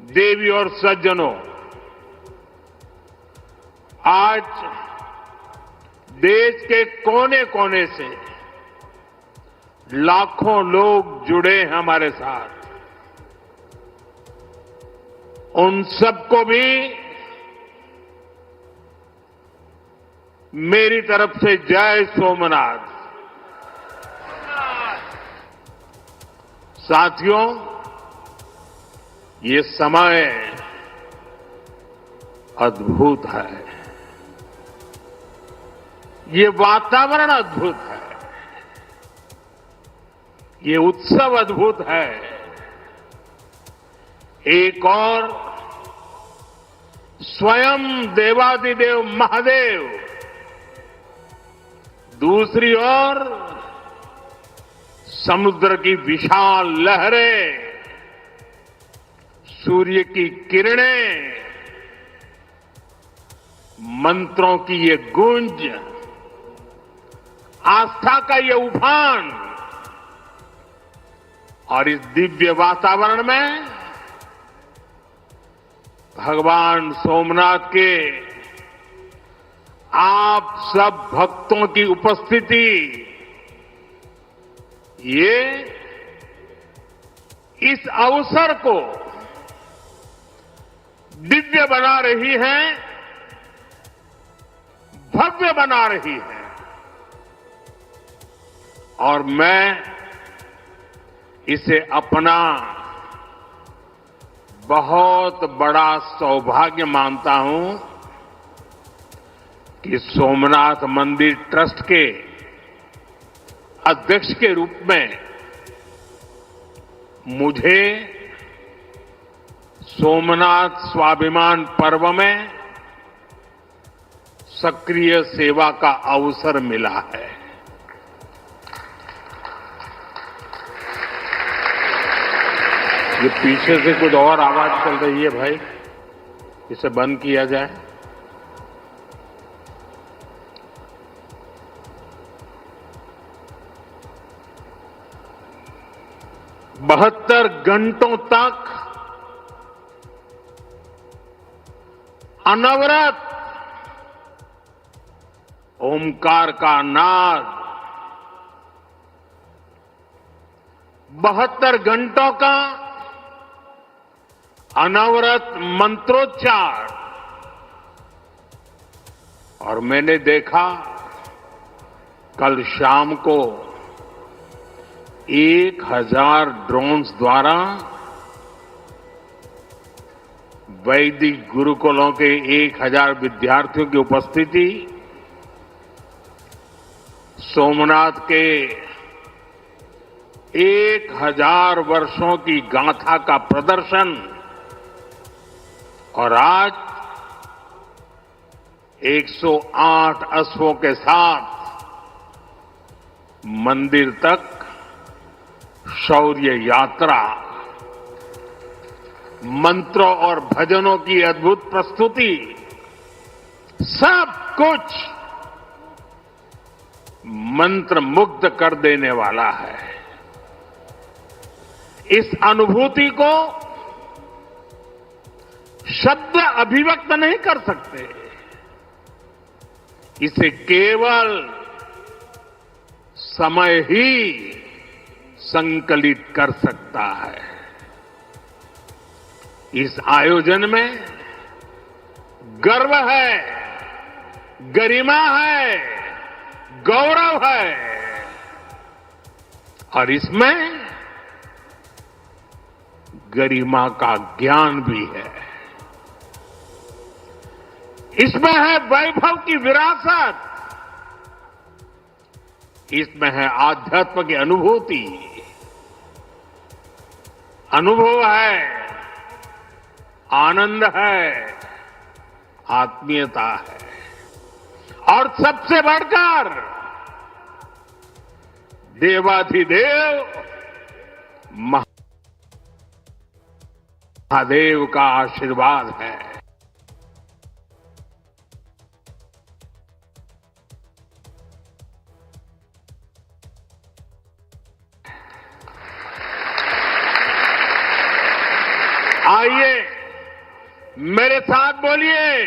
देवी और सज्जनों, आज देश के कोने कोने से लाखों लोग जुड़े हैं हमारे साथ। उन सबको भी मेरी तरफ से जय सोमनाथ। साथियों, ये समय अद्भुत है, ये वातावरण अद्भुत है, ये उत्सव अद्भुत है। एक और स्वयं देवादिदेव महादेव, दूसरी ओर समुद्र की विशाल लहरें, सूर्य की किरणें, मंत्रों की ये गूंज, आस्था का ये उफान, और इस दिव्य वातावरण में भगवान सोमनाथ के आप सब भक्तों की उपस्थिति, ये इस अवसर को दिव्य बना रही है, भव्य बना रही है। और मैं इसे अपना बहुत बड़ा सौभाग्य मानता हूं कि सोमनाथ मंदिर ट्रस्ट के अध्यक्ष के रूप में मुझे सोमनाथ स्वाभिमान पर्व में सक्रिय सेवा का अवसर मिला है। ये पीछे से कुछ और आवाज चल रही है भाई, इसे बंद किया जाए। बहत्तर घंटों तक अनवरत ओमकार का नाद, 72 घंटों का अनवरत मंत्रोच्चार। और मैंने देखा कल शाम को 1000 ड्रोन्स द्वारा वैदिक गुरुकुलों के 1000 विद्यार्थियों की उपस्थिति, सोमनाथ के 1000 वर्षों की गाथा का प्रदर्शन, और आज 108 अश्वों के साथ मंदिर तक शौर्य यात्रा, मंत्रों और भजनों की अद्भुत प्रस्तुति, सब कुछ मंत्र मुग्ध कर देने वाला है। इस अनुभूति को शब्द अभिव्यक्त नहीं कर सकते, इसे केवल समय ही संकलित कर सकता है। इस आयोजन में गर्व है, गरिमा है, गौरव है, और इसमें गरिमा का ज्ञान भी है। इसमें है वैभव की विरासत, इसमें है आध्यात्म की अनुभूति, अनुभव है, आनंद है, आत्मीयता है, और सबसे बढ़कर देवाधिदेव महादेव का आशीर्वाद है। आइए मेरे साथ बोलिए,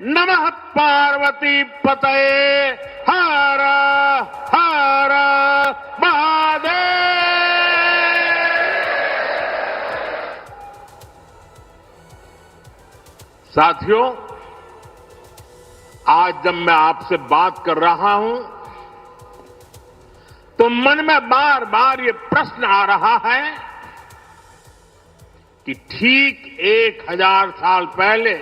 नमः पार्वती पतये हर हर महादेव। साथियों, आज जब मैं आपसे बात कर रहा हूं तो मन में बार बार ये प्रश्न आ रहा है कि ठीक 1000 साल पहले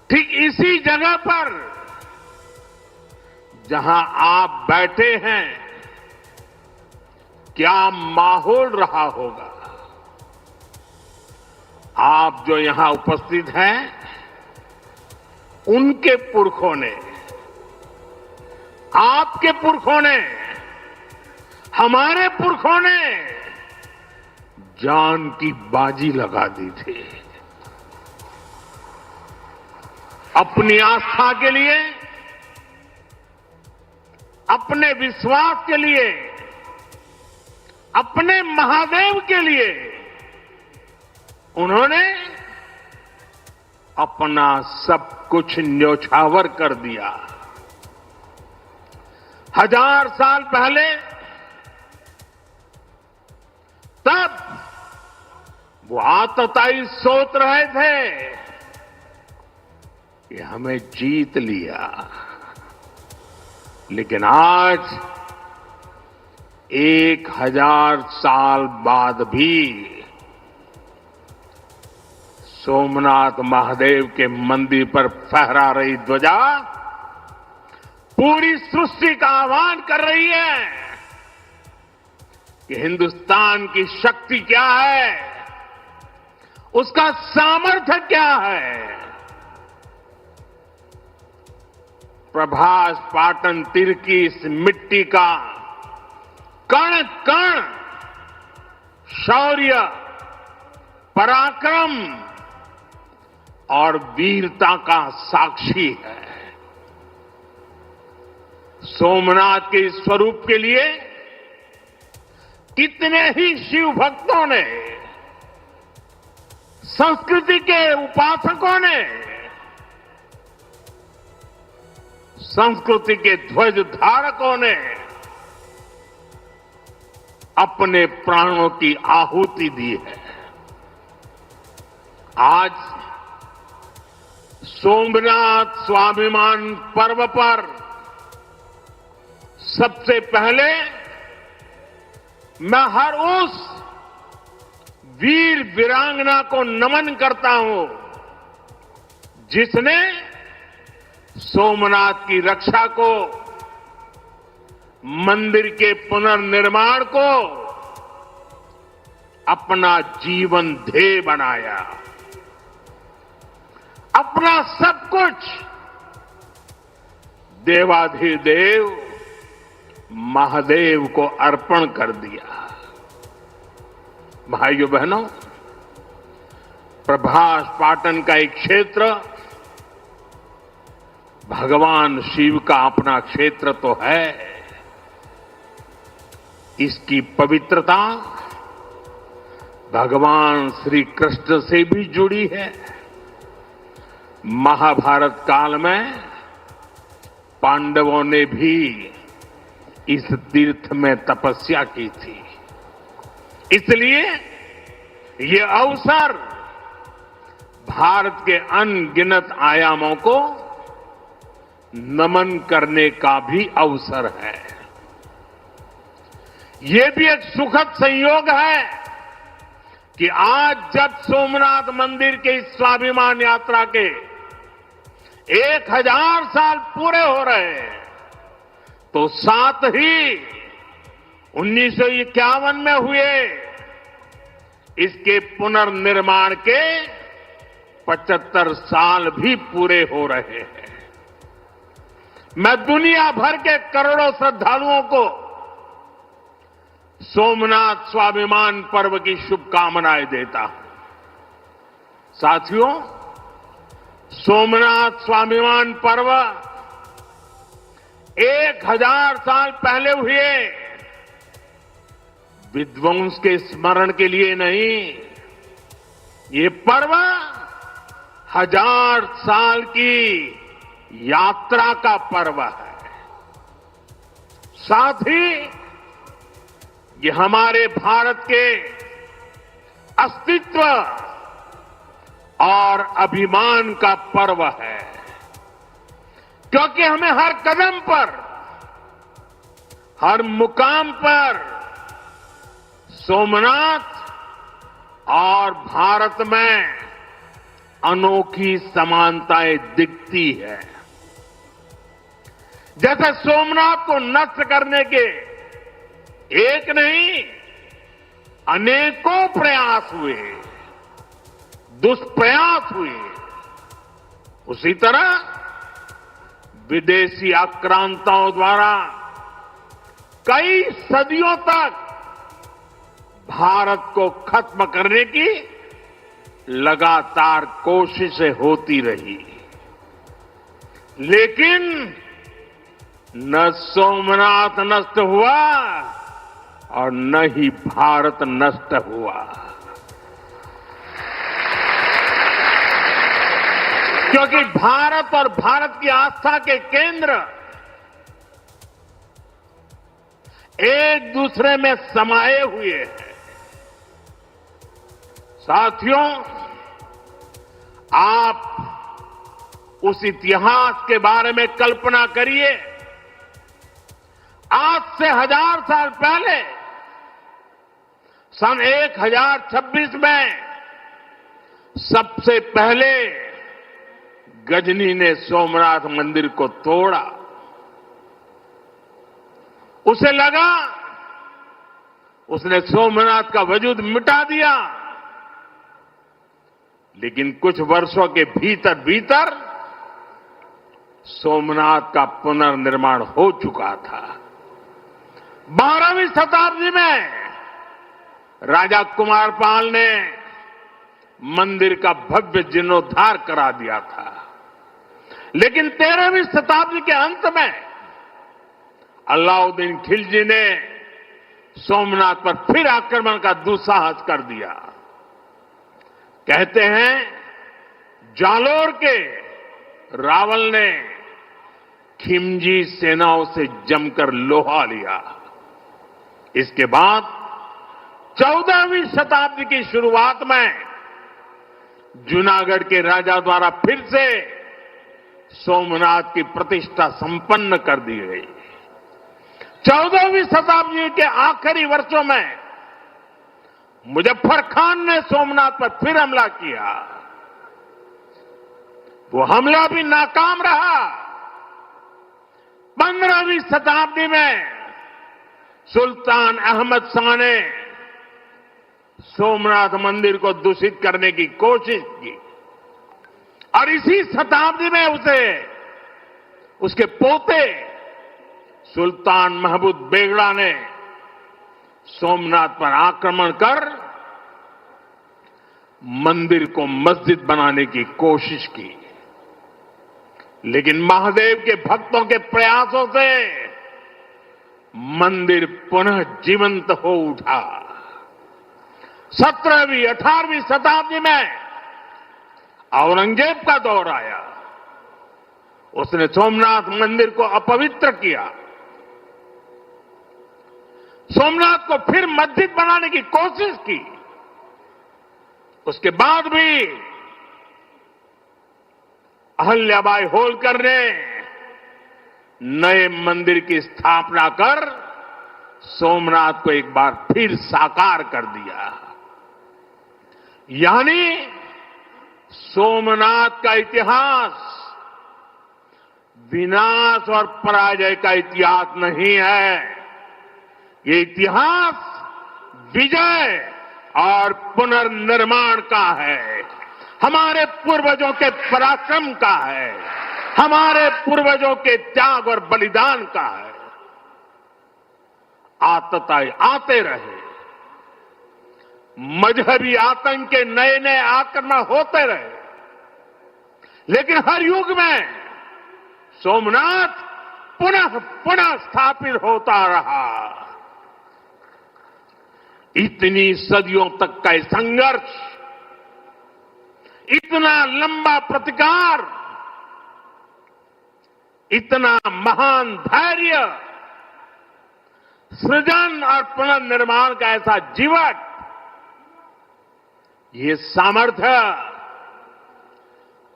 ठीक इसी जगह पर जहां आप बैठे हैं, क्या माहौल रहा होगा। आप जो यहां उपस्थित हैं, उनके पुरखों ने, आपके पुरखों ने, हमारे पुरखों ने जान की बाजी लगा दी थी। अपनी आस्था के लिए, अपने विश्वास के लिए, अपने महादेव के लिए उन्होंने अपना सब कुछ न्योछावर कर दिया। 1000 साल पहले तब वो आतताई सोच रहे थे कि हमें जीत लिया, लेकिन आज 1000 साल बाद भी सोमनाथ महादेव के मंदिर पर फहरा रही ध्वजा पूरी सृष्टि का आह्वान कर रही है कि हिंदुस्तान की शक्ति क्या है, उसका सामर्थ्य क्या है। प्रभास पाटन तीर की इस मिट्टी का कण कण शौर्य, पराक्रम और वीरता का साक्षी है। सोमनाथ के इस स्वरूप के लिए कितने ही शिव भक्तों ने, संस्कृति के उपासकों ने, संस्कृति के ध्वज धारकों ने अपने प्राणों की आहुति दी है। आज सोमनाथ स्वाभिमान पर्व पर सबसे पहले मैं हर उस वीर वीरांगना को नमन करता हूं जिसने सोमनाथ की रक्षा को, मंदिर के पुनर्निर्माण को अपना जीवन ध्येय बनाया, अपना सब कुछ देवाधिदेव महादेव को अर्पण कर दिया। भाइयों बहनों, प्रभास पाटन का एक क्षेत्र भगवान शिव का अपना क्षेत्र तो है। इसकी पवित्रता भगवान श्री कृष्ण से भी जुड़ी है। महाभारत काल में पांडवों ने भी इस तीर्थ में तपस्या की थी। इसलिए ये अवसर भारत के अनगिनत आयामों को नमन करने का भी अवसर है। ये भी एक सुखद संयोग है कि आज जब सोमनाथ मंदिर के इस स्वाभिमान यात्रा के 1000 साल पूरे हो रहे हैं, तो साथ ही 1951 में हुए इसके पुनर्निर्माण के 75 साल भी पूरे हो रहे हैं। मैं दुनिया भर के करोड़ों श्रद्धालुओं को सोमनाथ स्वाभिमान पर्व की शुभकामनाएं देता हूं। साथियों, सोमनाथ स्वाभिमान पर्व 1000 साल पहले हुए विध्वंस के स्मरण के लिए नहीं, ये पर्व 1000 साल की यात्रा का पर्व है। साथ ही ये हमारे भारत के अस्तित्व और अभिमान का पर्व है, क्योंकि हमें हर कदम पर, हर मुकाम पर सोमनाथ और भारत में अनोखी समानताएं दिखती है। जैसे सोमनाथ को नष्ट करने के एक नहीं अनेकों प्रयास हुए, दुष्प्रयास हुए, उसी तरह विदेशी आक्रांताओं द्वारा कई सदियों तक भारत को खत्म करने की लगातार कोशिशें होती रही, लेकिन न सोमनाथ नष्ट हुआ और न ही भारत नष्ट हुआ, क्योंकि भारत और भारत की आस्था के केंद्र एक दूसरे में समाये हुए हैं। साथियों, आप उस इतिहास के बारे में कल्पना करिए। आज से 1000 साल पहले सन 1026 में सबसे पहले गजनी ने सोमनाथ मंदिर को तोड़ा। उसे लगा उसने सोमनाथ का वजूद मिटा दिया, लेकिन कुछ वर्षों के भीतर भीतर सोमनाथ का पुनर्निर्माण हो चुका था। 12वीं शताब्दी में राजा कुमारपाल ने मंदिर का भव्य जीर्णोद्धार करा दिया था, लेकिन 13वीं शताब्दी के अंत में अलाउद्दीन खिलजी ने सोमनाथ पर फिर आक्रमण का दुस्साहस कर दिया। कहते हैं जालोर के रावल ने खिमजी सेनाओं से जमकर लोहा लिया। इसके बाद 14वीं शताब्दी की शुरुआत में जूनागढ़ के राजा द्वारा फिर से सोमनाथ की प्रतिष्ठा संपन्न कर दी गई। 14वीं शताब्दी के आखिरी वर्षों में मुजफ्फर खान ने सोमनाथ पर फिर हमला किया। वो हमला भी नाकाम रहा। 15वीं शताब्दी में सुल्तान अहमद शाह ने सोमनाथ मंदिर को दूषित करने की कोशिश की और इसी शताब्दी में उसके पोते सुल्तान महमूद बेगड़ा ने सोमनाथ पर आक्रमण कर मंदिर को मस्जिद बनाने की कोशिश की, लेकिन महादेव के भक्तों के प्रयासों से मंदिर पुनः जीवंत हो उठा। 17वीं 18वीं शताब्दी में औरंगजेब का दौर आया। उसने सोमनाथ मंदिर को अपवित्र किया। सोमनाथ को फिर मस्जिद बनाने की कोशिश की। उसके बाद भी अहल्याबाई होलकर ने नए मंदिर की स्थापना कर सोमनाथ को एक बार फिर साकार कर दिया। यानी सोमनाथ का इतिहास विनाश और पराजय का इतिहास नहीं है। ये इतिहास विजय और पुनर्निर्माण का है। हमारे पूर्वजों के पराक्रम का है, हमारे पूर्वजों के त्याग और बलिदान का है। आतताई आते रहे, मजहबी आतंक के नए नए आक्रमण होते रहे, लेकिन हर युग में सोमनाथ पुनः पुनः स्थापित होता रहा। इतनी सदियों तक का संघर्ष इतना लंबा प्रतिकार, इतना महान धैर्य, सृजन और पुनर्निर्माण का ऐसा जीवन, ये सामर्थ्य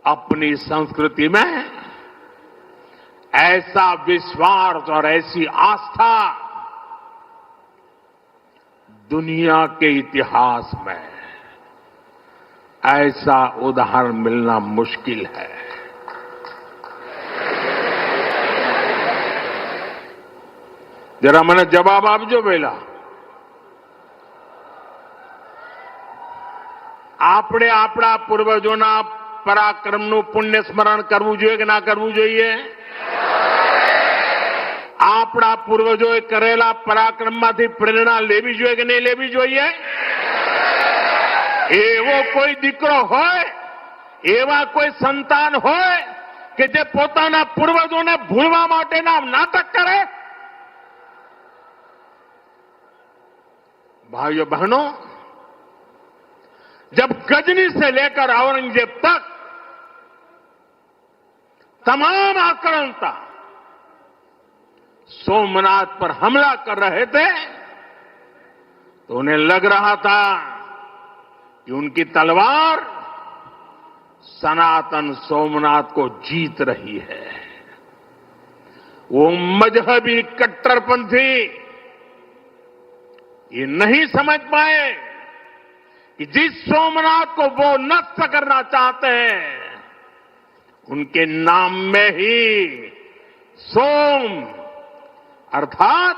अपनी संस्कृति में ऐसा विश्वास और ऐसी आस्था दुनिया के इतिहास में ऐसा उदाहरण मिलना मुश्किल है। जरा મને જવાબ આપજો પહેલા। આપણે આપણા પૂર્વજોના પરાક્રમનું પુણ્ય સ્મરણ કરવું જોઈએ કે ના કરવું જોઈએ? આપણા પૂર્વજોએ કરેલા પરાક્રમમાંથી પ્રેરણા લેવી જોઈએ કે નહીં લેવી જોઈએ? એવો કોઈ દીકરો હોય, એવા કોઈ સંતાન હોય કે જે પોતાના પૂર્વજોને ભૂલવા માટેના નાટક કરે? भाइयों बहनों, जब गजनी से लेकर औरंगजेब तक तमाम आक्रांता सोमनाथ पर हमला कर रहे थे तो उन्हें लग रहा था कि उनकी तलवार सनातन सोमनाथ को जीत रही है। वो मजहबी कट्टरपंथी ये नहीं समझ पाए कि जिस सोमनाथ को वो नष्ट करना चाहते हैं, उनके नाम में ही सोम अर्थात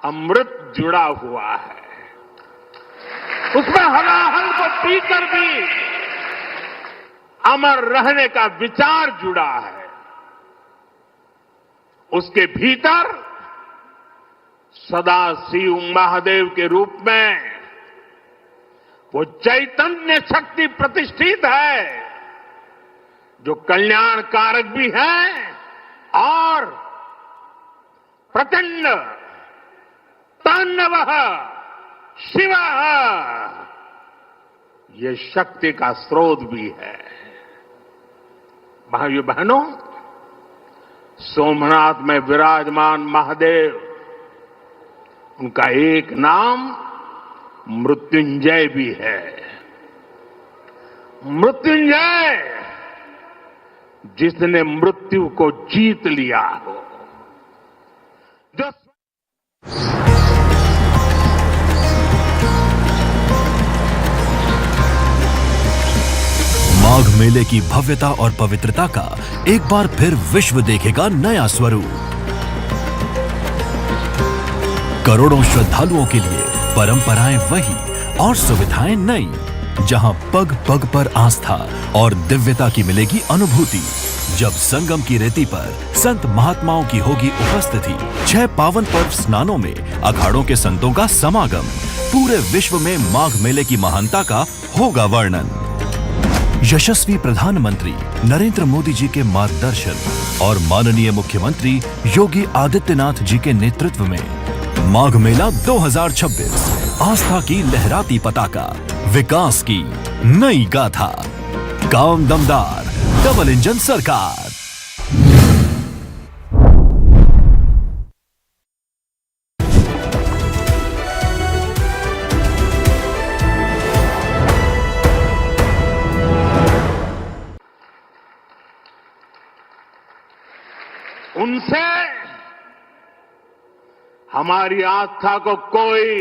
अमृत जुड़ा हुआ है। उसमें हलाहल को पीकर भी अमर रहने का विचार जुड़ा है। उसके भीतर सदा शिव महादेव के रूप में वो चैतन्य शक्ति प्रतिष्ठित है, जो कल्याण कारक भी है और प्रचंड तांडवः शिवः ये शक्ति का स्रोत भी है। भाइयों बहनों, सोमनाथ में विराजमान महादेव, उनका एक नाम मृत्युंजय भी है। मृत्युंजय, जिसने मृत्यु को जीत लिया हो। जो माघ मेले की भव्यता और पवित्रता का एक बार फिर विश्व देखेगा नया स्वरूप। करोड़ों श्रद्धालुओं के लिए परंपराएं वही और सुविधाएं नई, जहां पग पग पर आस्था और दिव्यता की मिलेगी अनुभूति। जब संगम की रेती पर संत महात्माओं की होगी उपस्थिति, 6 पावन पर्व स्नानों में अखाड़ों के संतों का समागम, पूरे विश्व में माघ मेले की महानता का होगा वर्णन। यशस्वी प्रधानमंत्री नरेंद्र मोदी जी के मार्गदर्शन और माननीय मुख्यमंत्री योगी आदित्यनाथ जी के नेतृत्व में माघ मेला 2026 आस्था की लहराती पताका, विकास की नई गाथा, काम दमदार, डबल इंजन सरकार। उनसे हमारी आस्था को कोई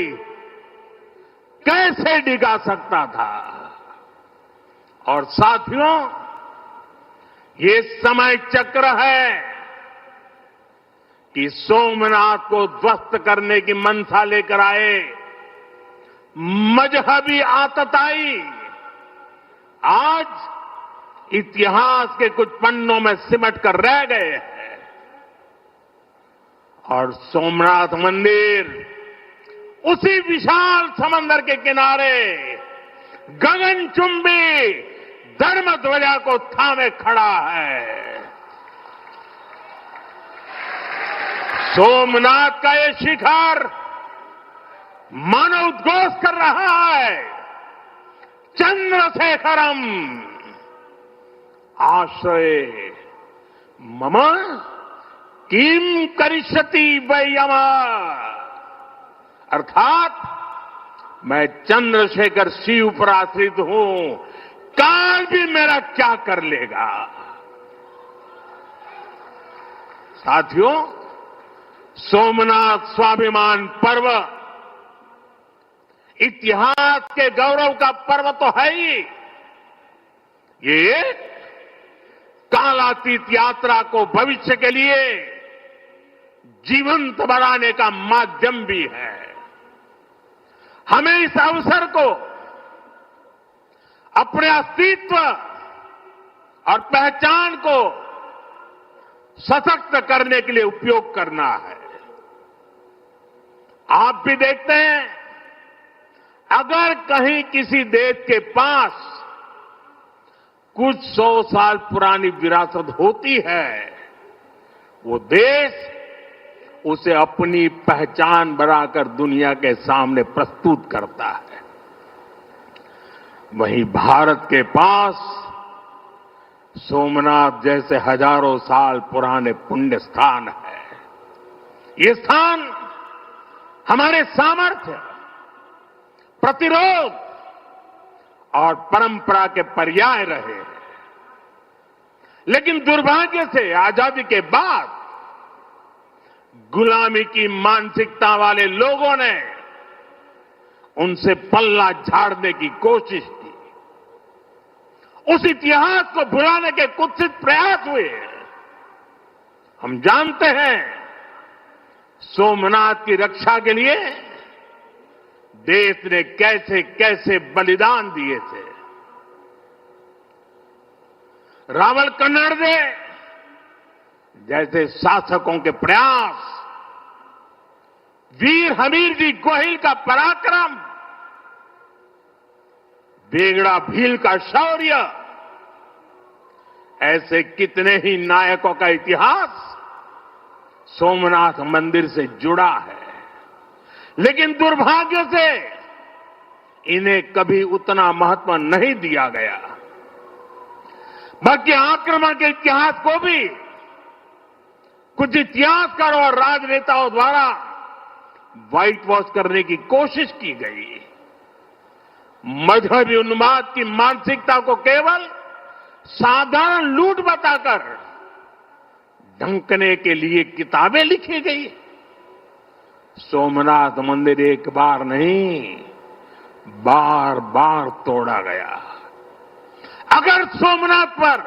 कैसे डिगा सकता था? और साथियों, ये समय चक्र है कि सोमनाथ को ध्वस्त करने की मंशा लेकर आए मजहबी आतताई आज इतिहास के कुछ पन्नों में सिमट कर रह गए हैं। और सोमनाथ मंदिर उसी विशाल समंदर के किनारे गगनचुंबी धर्म ध्वजा को थामे खड़ा है। सोमनाथ का ये शिखर मानो उद्घोष कर रहा है, चंद्रशेखरम आश्रये मम किम करिष्यति वै यमः। अर्थात मैं चंद्रशेखर शिव पर आश्रित हूं, काल भी मेरा क्या कर लेगा। साथियों, सोमनाथ स्वाभिमान पर्व इतिहास के गौरव का पर्व तो है ही, ये कालातीत यात्रा को भविष्य के लिए जीवंत बनाने का माध्यम भी है। हमें इस अवसर को अपने अस्तित्व और पहचान को सशक्त करने के लिए उपयोग करना है। आप भी देखते हैं, अगर कहीं किसी देश के पास कुछ 100 साल पुरानी विरासत होती है, वो देश उसे अपनी पहचान बनाकर दुनिया के सामने प्रस्तुत करता है। वहीं भारत के पास सोमनाथ जैसे हजारों साल पुराने पुण्य स्थान है। ये स्थान हमारे सामर्थ्य, प्रतिरोध और परंपरा के पर्याय रहे हैं। लेकिन दुर्भाग्य से आजादी के बाद गुलामी की मानसिकता वाले लोगों ने उनसे पल्ला झाड़ने की कोशिश की। उस इतिहास को भुलाने के कुत्सित प्रयास हुए। हम जानते हैं, सोमनाथ की रक्षा के लिए देश ने कैसे कैसे बलिदान दिए थे। रावल कन्नड़ जैसे शासकों के प्रयास, वीर हमीरजी गोहिल का पराक्रम, बेगड़ा भील का शौर्य, ऐसे कितने ही नायकों का इतिहास सोमनाथ मंदिर से जुड़ा है। लेकिन दुर्भाग्य से इन्हें कभी उतना महत्व नहीं दिया गया। बल्कि आक्रमण के इतिहास को भी कुछ इतिहासकारों और राजनेताओं द्वारा व्हाइट वॉश करने की कोशिश की गई। मजहबी उन्माद की मानसिकता को केवल साधारण लूट बताकर ढंकने के लिए किताबें लिखी गई। सोमनाथ मंदिर एक बार नहीं, बार बार तोड़ा गया। अगर सोमनाथ पर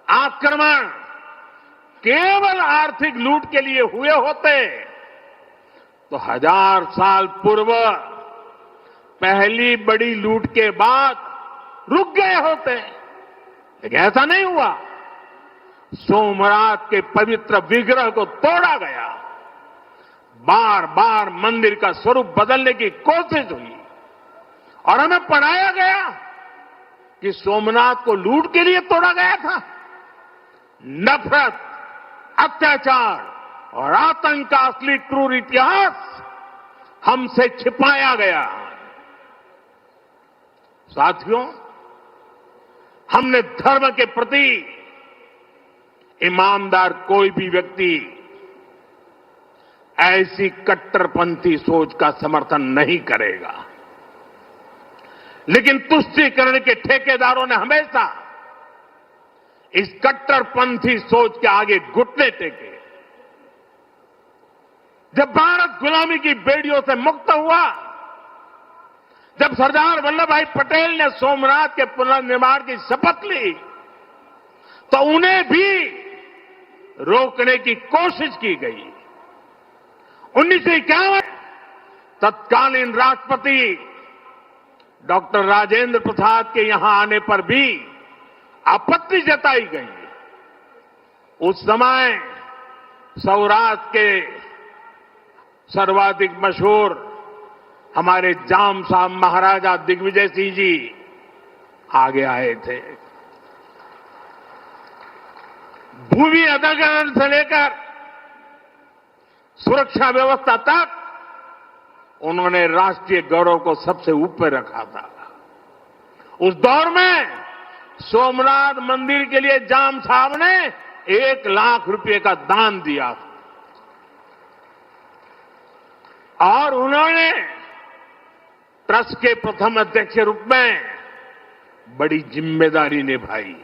आक्रमण केवल आर्थिक लूट के लिए हुए होते तो 1000 साल पूर्व पहली बड़ी लूट के बाद रुक गए होते। लेकिन ऐसा नहीं हुआ। सोमनाथ के पवित्र विग्रह को तोड़ा गया। बार बार मंदिर का स्वरूप बदलने की कोशिश हुई और हमें पढ़ाया गया कि सोमनाथ को लूट के लिए तोड़ा गया था। नफरत, अत्याचार और आतंक का असली क्रूर इतिहास हमसे छिपाया गया। साथियों, हमने धर्म के प्रति ईमानदार कोई भी व्यक्ति ऐसी कट्टरपंथी सोच का समर्थन नहीं करेगा। लेकिन तुष्टीकरण के ठेकेदारों ने हमेशा इस कट्टरपंथी सोच के आगे घुटने टेके। जब भारत गुलामी की बेड़ियों से मुक्त हुआ, जब सरदार वल्लभ भाई पटेल ने सोमनाथ के पुनर्निर्माण की शपथ ली, तो उन्हें भी रोकने की कोशिश की गई। 1951 तत्कालीन राष्ट्रपति डॉक्टर राजेंद्र प्रसाद के यहां आने पर भी आपत्ति जताई गई। उस समय सौराष्ट्र के सर्वाधिक मशहूर हमारे जाम साहब महाराजा दिग्विजय सिंह जी आगे आए थे। भूमि अधिग्रहण से लेकर सुरक्षा व्यवस्था तक उन्होंने राष्ट्रीय गौरव को सबसे ऊपर रखा था। उस दौर में सोमनाथ मंदिर के लिए जाम साहब ने 1 लाख रुपए का दान दिया था और उन्होंने ट्रस्ट के प्रथम अध्यक्ष के रूप में बड़ी जिम्मेदारी निभाई।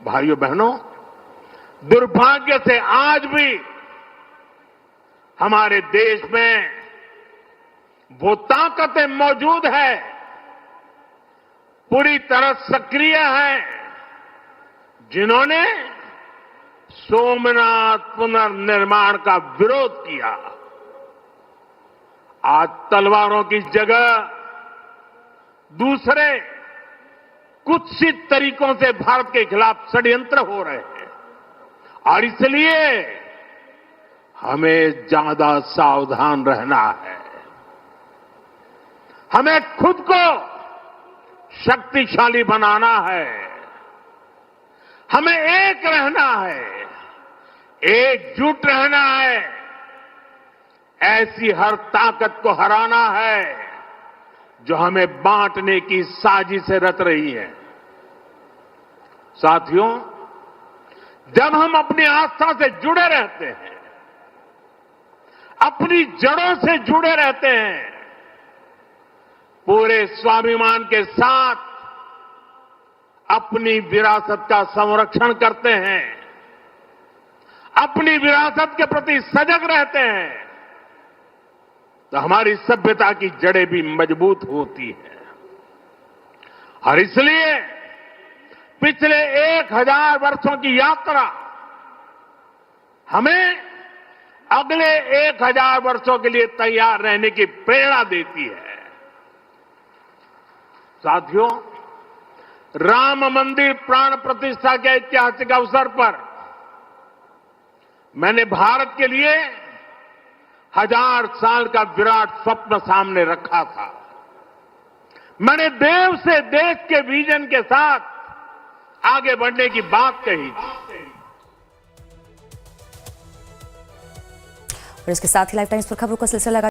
भाइयों बहनों, दुर्भाग्य से आज भी हमारे देश में वो ताकतें मौजूद है, पूरी तरह सक्रिय है, जिन्होंने सोमनाथ पुनर्निर्माण का विरोध किया। आज तलवारों की जगह दूसरे कुत्सित तरीकों से भारत के खिलाफ षड्यंत्र हो रहे हैं और इसलिए हमें ज्यादा सावधान रहना है। हमें खुद को शक्तिशाली बनाना है, हमें एक रहना है, एकजुट रहना है, ऐसी हर ताकत को हराना है जो हमें बांटने की साजिश से रच रही है। साथियों, जब हम अपनी आस्था से जुड़े रहते हैं, अपनी जड़ों से जुड़े रहते हैं, पूरे स्वाभिमान के साथ अपनी विरासत का संरक्षण करते हैं, अपनी विरासत के प्रति सजग रहते हैं, तो हमारी सभ्यता की जड़ें भी मजबूत होती हैं। और इसलिए पिछले 1000 वर्षों की यात्रा हमें अगले 1000 वर्षों के लिए तैयार रहने की प्रेरणा देती है। साथियों, राम मंदिर प्राण प्रतिष्ठा के ऐतिहासिक अवसर पर मैंने भारत के लिए 1000 साल का विराट स्वप्न सामने रखा था। मैंने देव से देश के विजन के साथ आगे बढ़ने की बात कही थी। और इसके साथ ही लाइफ टाइम्स पर खबरों का सिलसिला